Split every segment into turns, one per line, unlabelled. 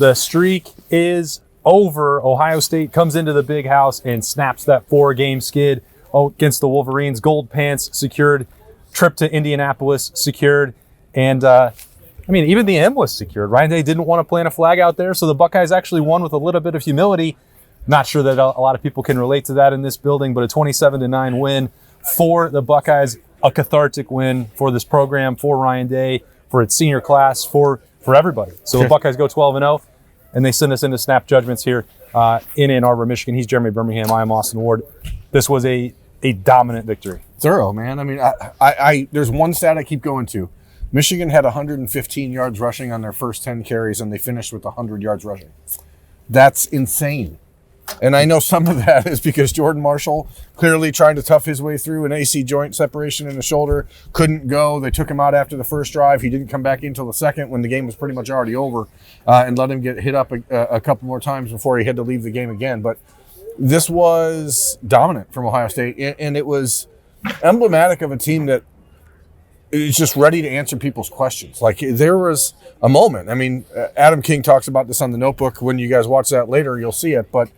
The streak is over. Ohio State comes into the big house and snaps that 4-game skid against the Wolverines. Gold pants secured. Trip to Indianapolis secured. And, even the M was secured. Ryan Day didn't want to plant a flag out there, so the Buckeyes actually won with a little bit of humility. Not sure that a lot of people can relate to that in this building, but a 27-9 win for the Buckeyes, a cathartic win for this program, for Ryan Day, for its senior class, for everybody. So the Buckeyes go 12-0, and they send us into snap judgments here in Ann Arbor, Michigan. He's Jeremy Birmingham. I am Austin Ward. This was a dominant victory.
Thorough, man. I mean, I there's one stat I keep going to. Michigan had 115 yards rushing on their first 10 carries, and they finished with 100 yards rushing. That's insane. And I know some of that is because Jordan Marshall clearly trying to tough his way through an AC joint separation in the shoulder, couldn't go. They took him out after the first drive. He didn't come back until the second when the game was pretty much already over, and let him get hit up a couple more times before he had to leave the game again. But this was dominant from Ohio State, and it was emblematic of a team that is just ready to answer people's questions. Like, there was a moment. I mean, Adam King talks about this on The Notebook. When you guys watch that later, you'll see it. But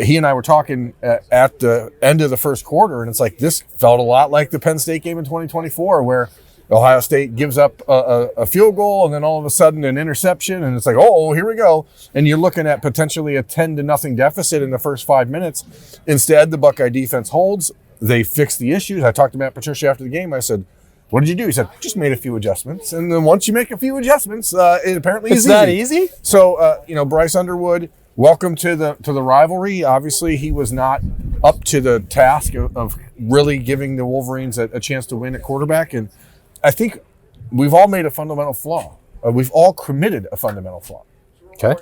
he and I were talking at the end of the first quarter, and it's like this felt a lot like the Penn State game in 2024, where Ohio State gives up a field goal and then all of a sudden an interception, and it's like, oh, here we go. And you're looking at potentially a 10-0 deficit in the first 5 minutes. Instead, the Buckeye defense holds. They fix the issues. I talked to Matt Patricia after the game. I said, what did you do? He said, just made a few adjustments. And then once you make a few adjustments, it apparently is easy.
It's that easy?
So, Bryce Underwood, welcome to the rivalry. Obviously, he was not up to the task of really giving the Wolverines a chance to win at quarterback. And I think we've all made a fundamental flaw. We've all committed a fundamental flaw.
Okay.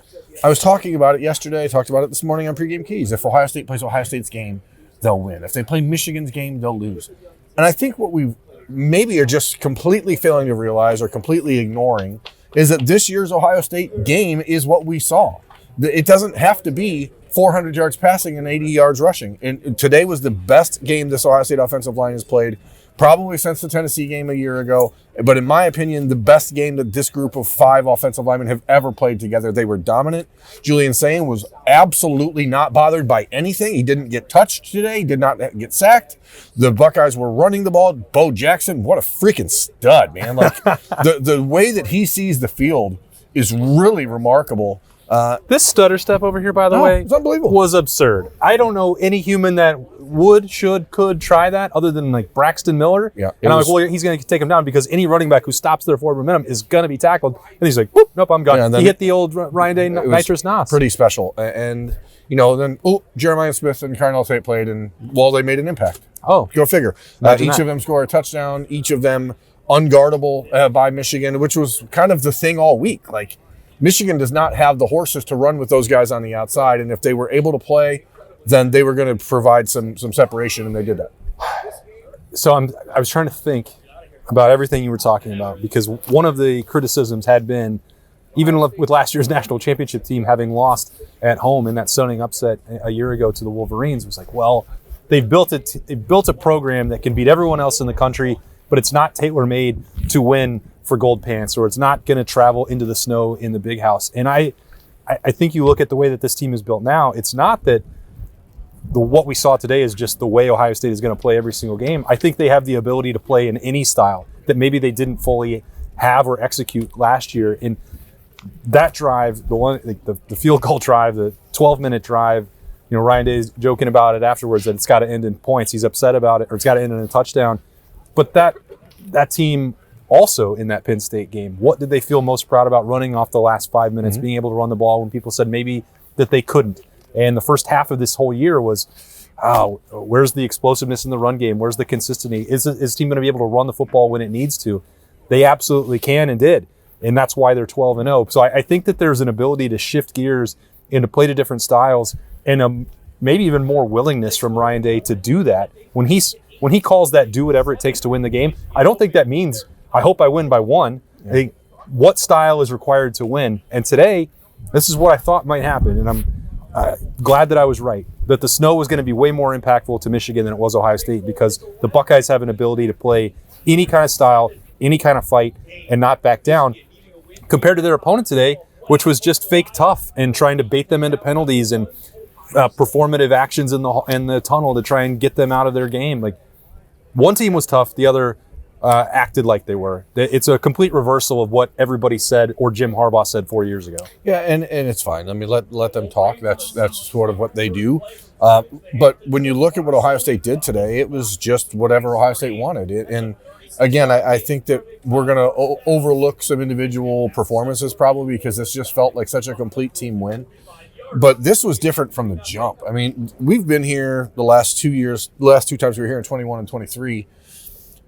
I was talking about it yesterday. I talked about it this morning on Pregame Keys. If Ohio State plays Ohio State's game, they'll win. If they play Michigan's game, they'll lose. And I think what we maybe are just completely failing to realize or completely ignoring is that this year's Ohio State game is what we saw. It doesn't have to be 400 yards passing and 80 yards rushing. And today was the best game this Ohio State offensive line has played, probably since the Tennessee game a year ago. But in my opinion, the best game that this group of 5 offensive linemen have ever played together. They were dominant. Julian Sayin was absolutely not bothered by anything. He didn't get touched today. He did not get sacked. The Buckeyes were running the ball. Bo Jackson, what a freaking stud, man. Like the way that he sees the field is really remarkable.
This stutter step over here, by the way,
it's unbelievable.
Was absurd. I don't know any human that could try that other than like Braxton Miller.
Yeah,
and I'm like, well, he's going to take him down because any running back who stops their forward momentum is going to be tackled. And he's like, whoop, nope, I'm gone. He hit the old Ryan Day nitrous nos.
Pretty special. And, then Jeremiah Smith and Carnell Tate played, and, they made an impact.
Oh.
Go figure. Each of them scored a touchdown, each of them unguardable by Michigan, which was kind of the thing all week. Like, Michigan does not have the horses to run with those guys on the outside, and if they were able to play, then they were going to provide some separation, and they did that.
So I was trying to think about everything you were talking about, because one of the criticisms had been, even with last year's national championship team having lost at home in that stunning upset a year ago to the Wolverines, was like, well, they've built a program that can beat everyone else in the country, but it's not tailor-made to win for gold pants, or it's not going to travel into the snow in the big house. And I think you look at the way that this team is built now, it's not that what we saw today is just the way Ohio State is going to play every single game. I think they have the ability to play in any style that maybe they didn't fully have or execute last year. In that drive, the field goal drive, the 12-minute drive, Ryan Day's joking about it afterwards that it's got to end in points. He's upset about it, or it's got to end in a touchdown. But that team also in that Penn State game, what did they feel most proud about running off the last 5 minutes, being able to run the ball when people said maybe that they couldn't? And the first half of this whole year was, where's the explosiveness in the run game? Where's the consistency? Is this team going to be able to run the football when it needs to? They absolutely can and did. And that's why they're 12-0. So I think that there's an ability to shift gears and to play to different styles, and maybe even more willingness from Ryan Day to do that. When he calls that do whatever it takes to win the game, I don't think that means I hope I win by 1. I think what style is required to win. And today, this is what I thought might happen. And I'm glad that I was right, that the snow was going to be way more impactful to Michigan than it was Ohio State, because the Buckeyes have an ability to play any kind of style, any kind of fight, and not back down. Compared to their opponent today, which was just fake tough and trying to bait them into penalties and performative actions in the tunnel to try and get them out of their game. Like, one team was tough, the other acted like they were. It's a complete reversal of what everybody said or Jim Harbaugh said 4 years ago.
Yeah, and it's fine. I mean, let them talk. That's sort of what they do. But when you look at what Ohio State did today, it was just whatever Ohio State wanted. And again, I think that we're going to overlook some individual performances probably because this just felt like such a complete team win. But this was different from the jump. I mean, we've been here the last 2 years, the last two times we were here in 21 and 23,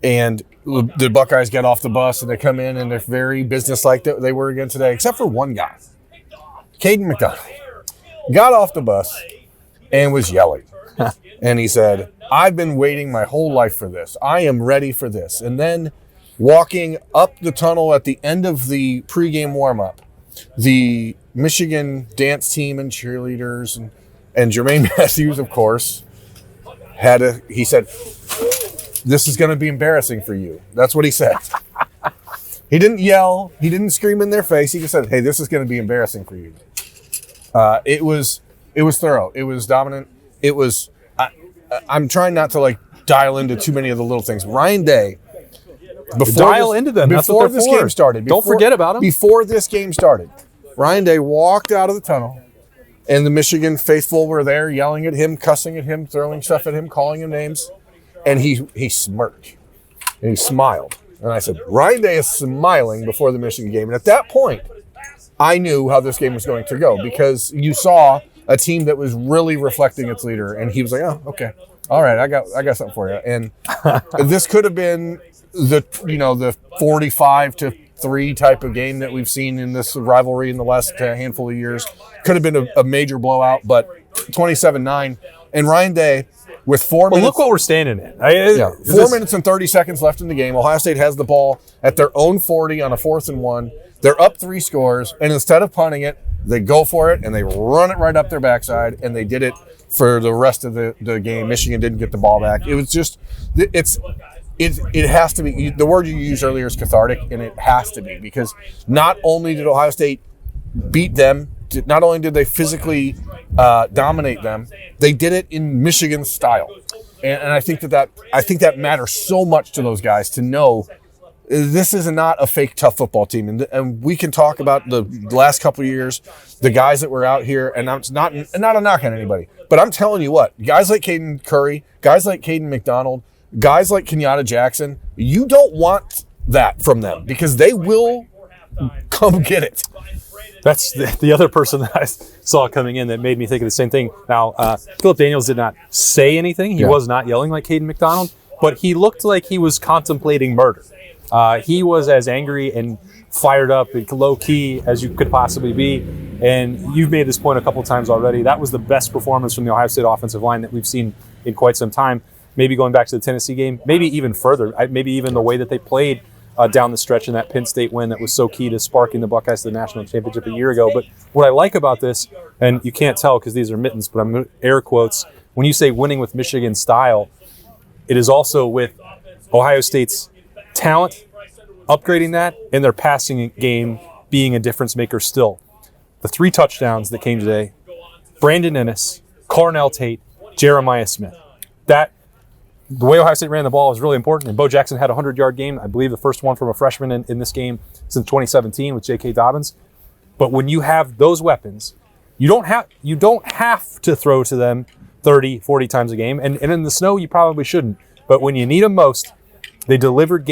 and the Buckeyes get off the bus and they come in and they're very businesslike that they were again today, except for one guy, Caden McDonald, got off the bus and was yelling. And he said, I've been waiting my whole life for this. I am ready for this. And then walking up the tunnel at the end of the pregame warm-up, the Michigan dance team and cheerleaders and Jermaine Matthews, of course, he said, this is going to be embarrassing for you. That's what he said. He didn't yell. He didn't scream in their face. He just said, hey, this is going to be embarrassing for you. It was thorough. It was dominant. It was, I'm trying not to like dial into too many of the little things. Ryan Day,
Dial into them. That's what they're
this
for.
game started.
Don't forget about them.
Before this game started, Ryan Day walked out of the tunnel, and the Michigan faithful were there yelling at him, cussing at him, throwing stuff at him, calling him names. And he smirked, and he smiled. And I said, Ryan Day is smiling before the Michigan game. And at that point, I knew how this game was going to go because you saw a team that was really reflecting its leader. And he was like, oh, okay. All right, I got something for you. And this could have been the 45-3 type of game that we've seen in this rivalry in the last handful of years. Could have been a major blowout, but 27-9. And Ryan Day, with 4 minutes.
Well, look what we're standing in.
4 minutes and 30 seconds left in the game. Ohio State has the ball at their own 40 on a 4th and 1. They're up 3 scores, and instead of punting it, they go for it and they run it right up their backside, and they did it for the rest of the game. Michigan didn't get the ball back. It was just, it has to be, the word you used earlier is cathartic, and it has to be because not only did Ohio State beat them, not only did they physically dominate them, they did it in Michigan style, and I think that matters so much to those guys to know this is not a fake tough football team, and we can talk about the last couple of years, the guys that were out here, and it's not a knock on anybody, but I'm telling you what, guys like Caden Curry, guys like Caden McDonald, guys like Kenyatta Jackson, you don't want that from them because they will come get it.
That's the other person that I saw coming in that made me think of the same thing. Now, Philip Daniels did not say anything. He was not yelling like Caden McDonald, but he looked like he was contemplating murder. He was as angry and fired up and low-key as you could possibly be. And you've made this point a couple times already. That was the best performance from the Ohio State offensive line that we've seen in quite some time. Maybe going back to the Tennessee game, maybe even further, maybe even the way that they played down the stretch in that Penn State win that was so key to sparking the Buckeyes to the national championship a year ago. But what I like about this, and you can't tell because these are mittens, but I'm air quotes, when you say winning with Michigan style, it is also with Ohio State's talent, upgrading that, and their passing game being a difference maker still. The 3 touchdowns that came today, Brandon Ennis, Carnell Tate, Jeremiah Smith. The way Ohio State ran the ball was really important, and Bo Jackson had a 100-yard game, I believe the first one from a freshman in this game since 2017 with J.K. Dobbins. But when you have those weapons, you don't have to throw to them 30, 40 times a game, and in the snow you probably shouldn't. But when you need them most, they delivered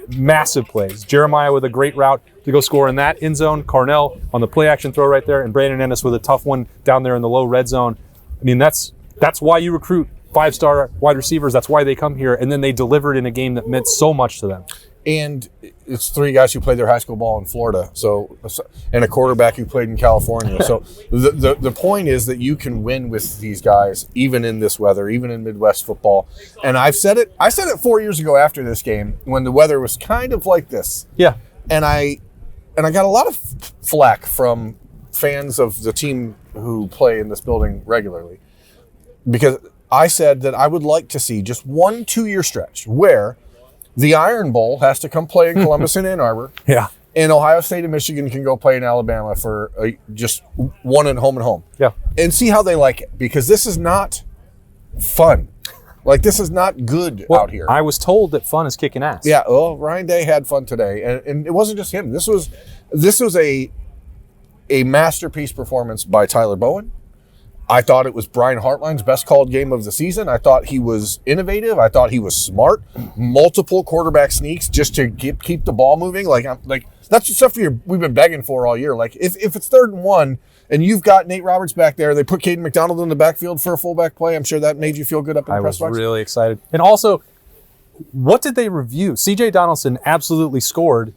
massive plays. Jeremiah with a great route to go score in that end zone, Carnell on the play-action throw right there, and Brandon Ennis with a tough one down there in the low red zone. I mean, that's why you recruit 5-star wide receivers. That's why they come here, and then they delivered in a game that meant so much to them.
And it's 3 guys who played their high school ball in Florida, and a quarterback who played in California. So the point is that you can win with these guys, even in this weather, even in Midwest football. And I said it 4 years ago after this game when the weather was kind of like this.
Yeah,
and I got a lot of flack from fans of the team who play in this building regularly because I said that I would like to see just 1 2-year stretch where the Iron Bowl has to come play in Columbus and Ann Arbor.
Yeah.
And Ohio State and Michigan can go play in Alabama for just one at home.
Yeah.
And see how they like it, because this is not fun. Like, this is not good out here.
I was told that fun is kicking ass.
Yeah, well, Ryan Day had fun today. And it wasn't just him. This was a masterpiece performance by Tyler Bowen. I thought it was Brian Hartline's best called game of the season. I thought he was innovative. I thought he was smart. Multiple quarterback sneaks just to keep the ball moving. Like that's the stuff we've been begging for all year. Like, if it's 3rd and 1 and you've got Nate Roberts back there, they put Caden McDonald in the backfield for a fullback play. I'm sure that made you feel good up in the press box.
I was really excited. And also, what did they review? CJ Donaldson absolutely scored.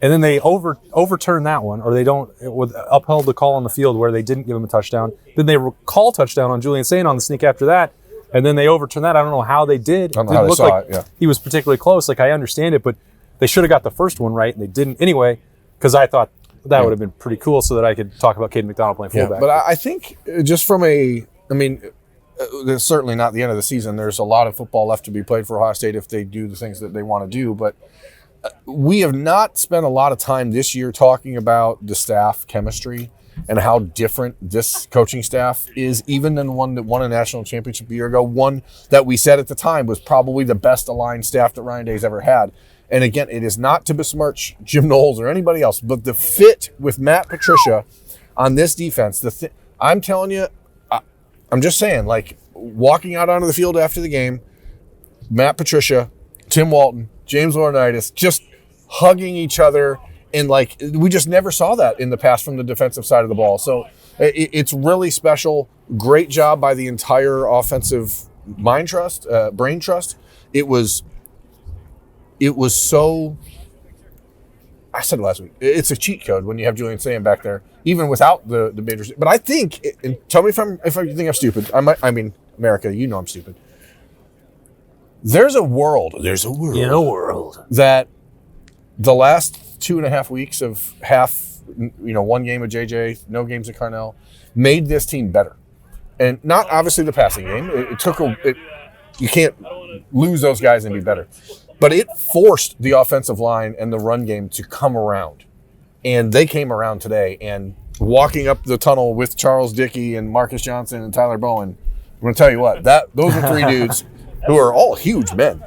And then they overturned that one, or they upheld the call on the field where they didn't give him a touchdown. Then they call touchdown on Julian Sain on the sneak after that, and then they overturned that. I don't know how they did.
I don't know how they saw it, yeah.
He was particularly close. Like, I understand it, but they should have got the first one right, and they didn't anyway, because I thought that would have been pretty cool so that I could talk about Caden McDonald playing fullback.
But I think just from there's certainly not the end of the season. There's a lot of football left to be played for Ohio State if they do the things that they want to do, but we have not spent a lot of time this year talking about the staff chemistry and how different this coaching staff is, even than one that won a national championship a year ago. One that we said at the time was probably the best aligned staff that Ryan Day's ever had. And again, it is not to besmirch Jim Knowles or anybody else, but the fit with Matt Patricia on this defense, I'm telling you, I'm just saying, like, walking out onto the field after the game, Matt Patricia, Tim Walton, James Laurinaitis just hugging each other, and like, we just never saw that in the past from the defensive side of the ball. So it's really special. Great job by the entire offensive brain trust. It was so. I said last week, it's a cheat code when you have Julian Sain back there, even without the major. But I think, and tell me if you think I'm stupid. America, you know I'm stupid. There's a world that the last 2.5 weeks of one game of JJ, no games of Carnell, made this team better. And not obviously the passing game. You can't lose those guys and be better. But it forced the offensive line and the run game to come around. And they came around today. And walking up the tunnel with Charles Dickey and Marcus Johnson and Tyler Bowen, I'm going to tell you what, those are 3 dudes who are all huge men.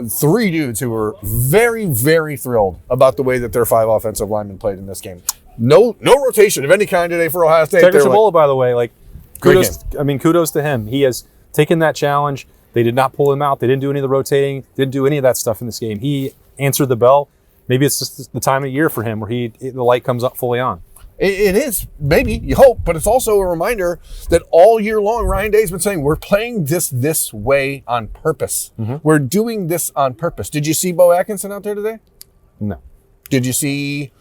3 dudes who were very, very thrilled about the way that their 5 offensive linemen played in this game. No rotation of any kind today for Ohio State.
Tegra Chabola, by the way, kudos to him. He has taken that challenge. They did not pull him out. They didn't do any of the rotating. Didn't do any of that stuff in this game. He answered the bell. Maybe it's just the time of year for him where the light comes up fully on.
It is, maybe, you hope, but it's also a reminder that all year long, Ryan Day's been saying, we're playing this way on purpose. Mm-hmm. We're doing this on purpose. Did you see Bo Atkinson out there today?
No.
Did you see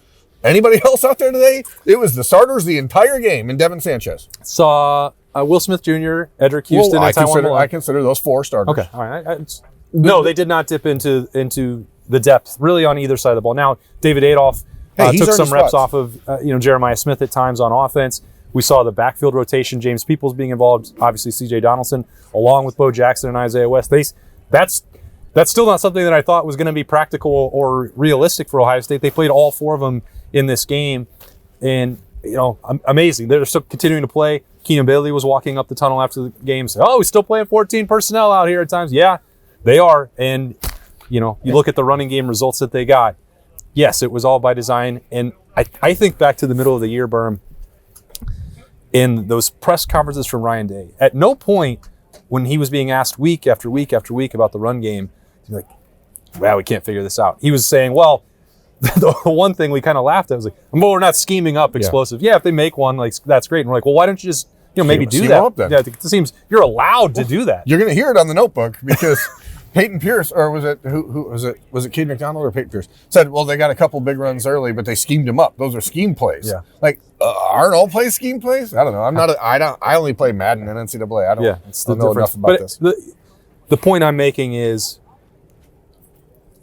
anybody else out there today? It was the starters the entire game, and Devin Sanchez.
Saw Will Smith Jr., Edric Houston, and Taiwan Malone.
I consider those 4 starters.
Okay, all right. No, they did not dip into the depth, really, on either side of the ball. Now, David Adolph took some reps off of Jeremiah Smith at times on offense. We saw the backfield rotation, James Peoples being involved, obviously CJ Donaldson, along with Bo Jackson and Isaiah West. That's still not something that I thought was going to be practical or realistic for Ohio State. They played all 4 of them in this game, and amazing. They're still continuing to play. Keenan Bailey was walking up the tunnel after the game, saying, "Oh, we're still playing 14 personnel out here at times." Yeah, they are, and you look at the running game results that they got. Yes, it was all by design. And I think back to the middle of the year, Berm, in those press conferences from Ryan Day, at no point when he was being asked week after week after week about the run game, he's like, well, we can't figure this out. He was saying, well, the one thing we kind of laughed at was like, well, we're not scheming up explosive. Yeah, if they make one, like, that's great. And we're like, well, why don't you just maybe do that? Yeah, it seems you're allowed to do that.
You're going to hear it on the notebook because Peyton Pierce, or was it who was it? Was it Caden McDonald or Peyton Pierce? Said, well, they got a couple big runs early, but they schemed them up. Those are scheme plays.
Yeah.
Like, aren't all plays scheme plays? I don't know. I only play Madden and NCAA. I don't know enough about this.
The point I'm making is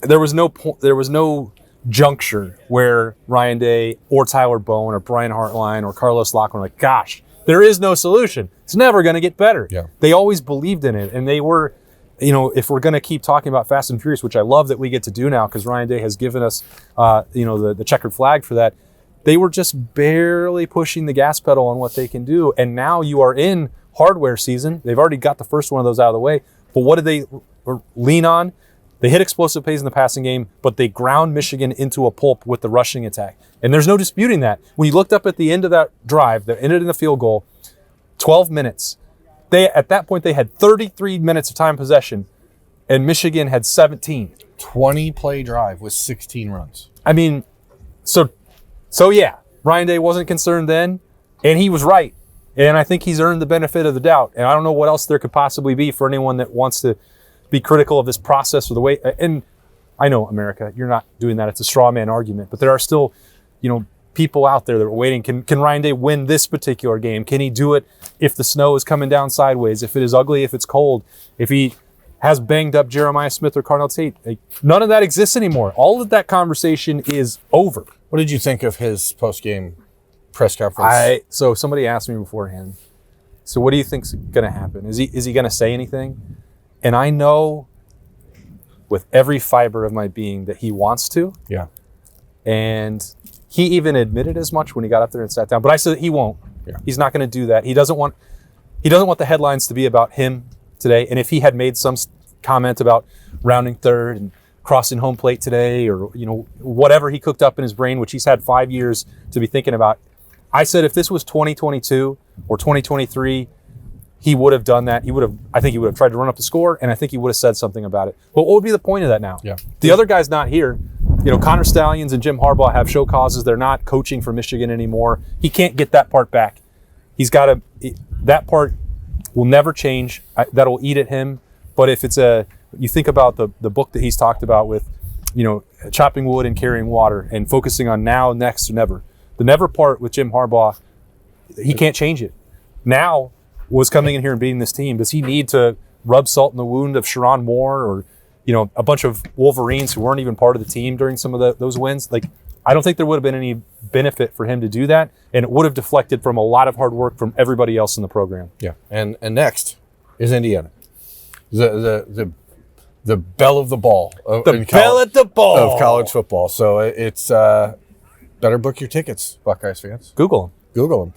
there was no juncture where Ryan Day or Tyler Bowen or Brian Hartline or Carlos Lockman were like, gosh, there is no solution. It's never going to get better.
Yeah.
They always believed in it, and they were. if we're going to keep talking about Fast and Furious, which I love that we get to do now because Ryan Day has given us, the checkered flag for that, they were just barely pushing the gas pedal on what they can do. And now you are in hardware season. They've already got the first one of those out of the way. But what did they lean on? They hit explosive plays in the passing game, but they ground Michigan into a pulp with the rushing attack. And there's no disputing that. When you looked up at the end of that drive that ended in a field goal, 12 minutes, at that point they had 33 minutes of time possession, and Michigan had 17.
20-play drive with 16 runs.
I mean, so yeah, Ryan Day wasn't concerned then, and he was right. And I think he's earned the benefit of the doubt. And I don't know what else there could possibly be for anyone that wants to be critical of this process or the way. And I know, America, you're not doing that. It's a straw man argument. But there are still, people out there that are waiting. Can Ryan Day win this particular game? Can he do it if the snow is coming down sideways, if it is ugly, if it's cold, if he has banged up Jeremiah Smith or Cardinal Tate? None of that exists anymore. All of that conversation is over.
What did you think of his post-game press conference?
So somebody asked me beforehand, so what do you think's going to happen? Is he going to say anything? And I know with every fiber of my being that he wants to.
Yeah.
And he even admitted as much when he got up there and sat down. But I said he won't.
Yeah.
He's not going to do that. He doesn't want the headlines to be about him today. And if he had made some comment about rounding third and crossing home plate today, or whatever he cooked up in his brain, which he's had 5 years to be thinking about, I said if this was 2022 or 2023, he would have done that. I think he would have tried to run up the score, and I think he would have said something about it. But what would be the point of that now?
Yeah.
The other guy's not here. Connor Stallions and Jim Harbaugh have show causes. They're not coaching for Michigan anymore. He can't get that part back. He's got to. That part will never change. That'll eat at him. But if you think about the book that he's talked about with, chopping wood and carrying water and focusing on now, next, or never. The never part with Jim Harbaugh, he can't change it. Now was coming in here and beating this team. Does he need to rub salt in the wound of Sharon Moore or, a bunch of Wolverines who weren't even part of the team during some of those wins? I don't think there would have been any benefit for him to do that, and it would have deflected from a lot of hard work from everybody else in the program.
Yeah. And next is Indiana. The belle of the ball.
Belle at the ball
of college football. So it's better book your tickets, Buckeyes fans.
Google
them.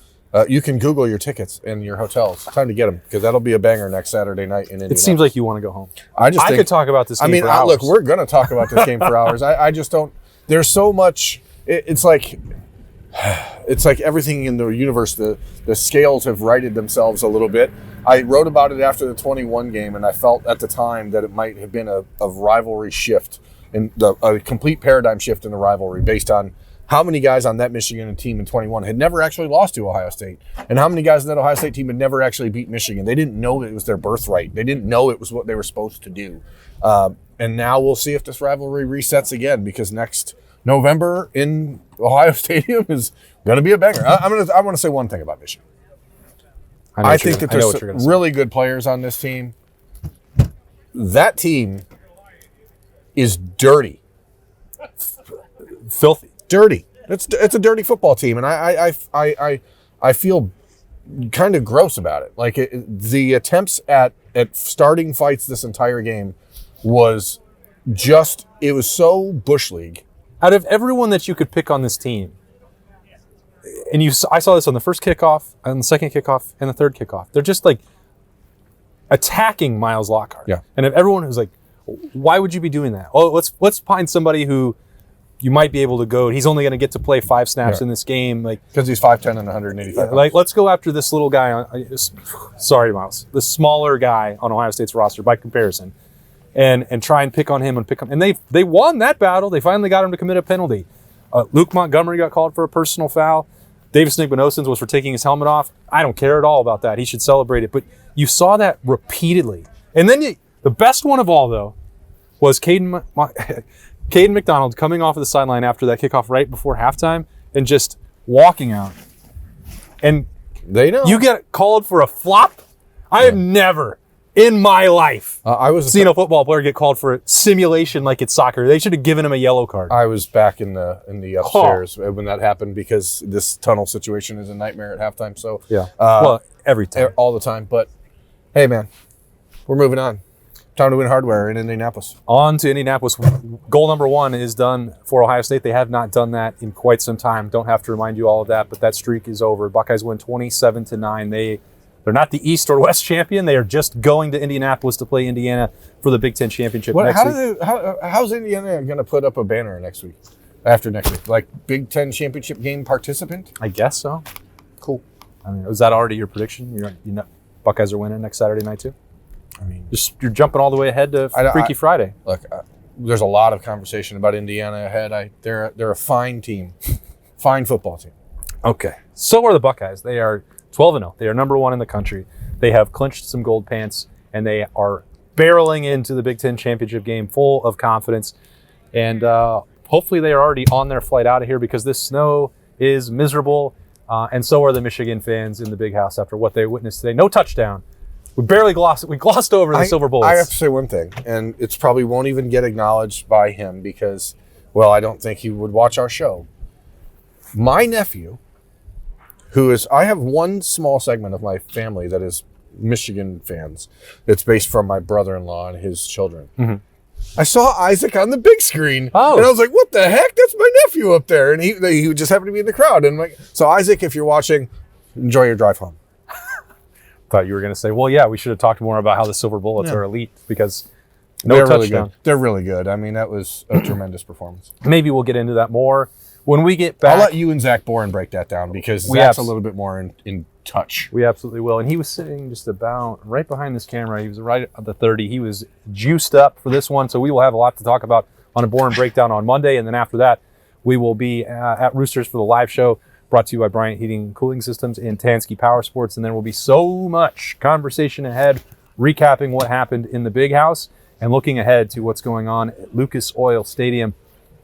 You can Google your tickets and your hotels. Time to get them, because that'll be a banger next Saturday night in Indianapolis.
It seems like you want to go home.
I
could talk about this game for hours.
Look, we're going to talk about this game for hours. I just don't. There's so much. It's like everything in the universe. The scales have righted themselves a little bit. I wrote about it after the 21 game, and I felt at the time that it might have been a rivalry shift, and a complete paradigm shift in the rivalry based on how many guys on that Michigan team in 21 had never actually lost to Ohio State, and how many guys on that Ohio State team had never actually beat Michigan. They didn't know that it was their birthright. They didn't know it was what they were supposed to do. And now we'll see if this rivalry resets again, because next November in Ohio Stadium is going to be a banger. I want to say one thing about Michigan. I think that there's some really good players on this team. That team is dirty.
Filthy.
Dirty. It's a dirty football team, and I feel kind of gross about it. The attempts at starting fights this entire game was so Bush League.
Out of everyone that you could pick on this team, and I saw this on the first kickoff, and the second kickoff, and the third kickoff. They're just attacking Miles Lockhart.
Yeah.
And if everyone was why would you be doing that? Oh, let's find somebody who you might be able to go. He's only going to get to play 5 snaps in this game,
because he's 5'10" and 185 pounds.
Let's go after this little guy. Sorry, Miles, the smaller guy on Ohio State's roster by comparison, and try and pick on him. And they won that battle. They finally got him to commit a penalty. Luke Montgomery got called for a personal foul. Davis Nigmanosens was for taking his helmet off. I don't care at all about that. He should celebrate it. But you saw that repeatedly. And then the best one of all, though, was Caden McDonald coming off of the sideline after that kickoff right before halftime and just walking out. And
they know.
You get called for a flop? I have never in my life seen a football player get called for a simulation like it's soccer. They should have given him a yellow card.
I was back in the upstairs when that happened, because this tunnel situation is a nightmare at halftime. So
every time.
All the time. But hey, man, we're moving on. Time to win hardware in Indianapolis.
On to Indianapolis. Goal number 1 is done for Ohio State. They have not done that in quite some time. Don't have to remind you all of that, but that streak is over. Buckeyes win 27-9. They're not the East or West champion. They are just going to Indianapolis to play Indiana for the Big Ten championship next week.
How's Indiana going to put up a banner next week? After next week, like Big Ten championship game participant?
I guess so. Cool. I mean, was that already your prediction? You know, Buckeyes are winning next Saturday night too.
I mean,
you're jumping all the way ahead to Freaky Friday.
Look, there's a lot of conversation about Indiana ahead. They're a fine team, fine football team.
Okay, so are the Buckeyes. They are 12-0. They are number 1 in the country. They have clinched some gold pants, and they are barreling into the Big Ten championship game full of confidence. And hopefully they are already on their flight out of here because this snow is miserable, and so are the Michigan fans in the Big House after what they witnessed today. No touchdown. We glossed over the Silver Bullets.
I have to say one thing, and it's probably won't even get acknowledged by him because, well, I don't think he would watch our show. My nephew, I have one small segment of my family that is Michigan fans. It's based from my brother-in-law and his children. Mm-hmm. I saw Isaac on the big screen, and I was like, what the heck? That's my nephew up there. And he just happened to be in the crowd. And I'm like, so Isaac, if you're watching, enjoy your drive home.
Thought you were going to say, well, yeah, we should have talked more about how the Silver Bullets are elite because
they're touchdown. Really good. They're really good. I mean, that was a tremendous performance.
Maybe we'll get into that more when we get back.
I'll let you and Zach Boren break that down because Zach's a little bit more in touch.
We absolutely will. And he was sitting just about right behind this camera. He was right at the 30. He was juiced up for this one. So we will have a lot to talk about on a Boren Breakdown on Monday. And then after that, we will be at Roosters for the live show brought to you by Bryant Heating and Cooling Systems and Tansky Power Sports. And there will be so much conversation ahead, recapping what happened in the Big House and looking ahead to what's going on at Lucas Oil Stadium.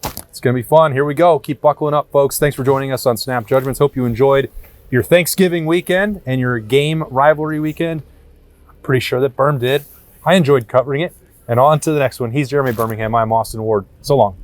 It's going to be fun. Here we go. Keep buckling up, folks. Thanks for joining us on Snap Judgments. Hope you enjoyed your Thanksgiving weekend and your game rivalry weekend. I'm pretty sure that Birm did. I enjoyed covering it. And on to the next one. He's Jeremy Birmingham. I'm Austin Ward. So long.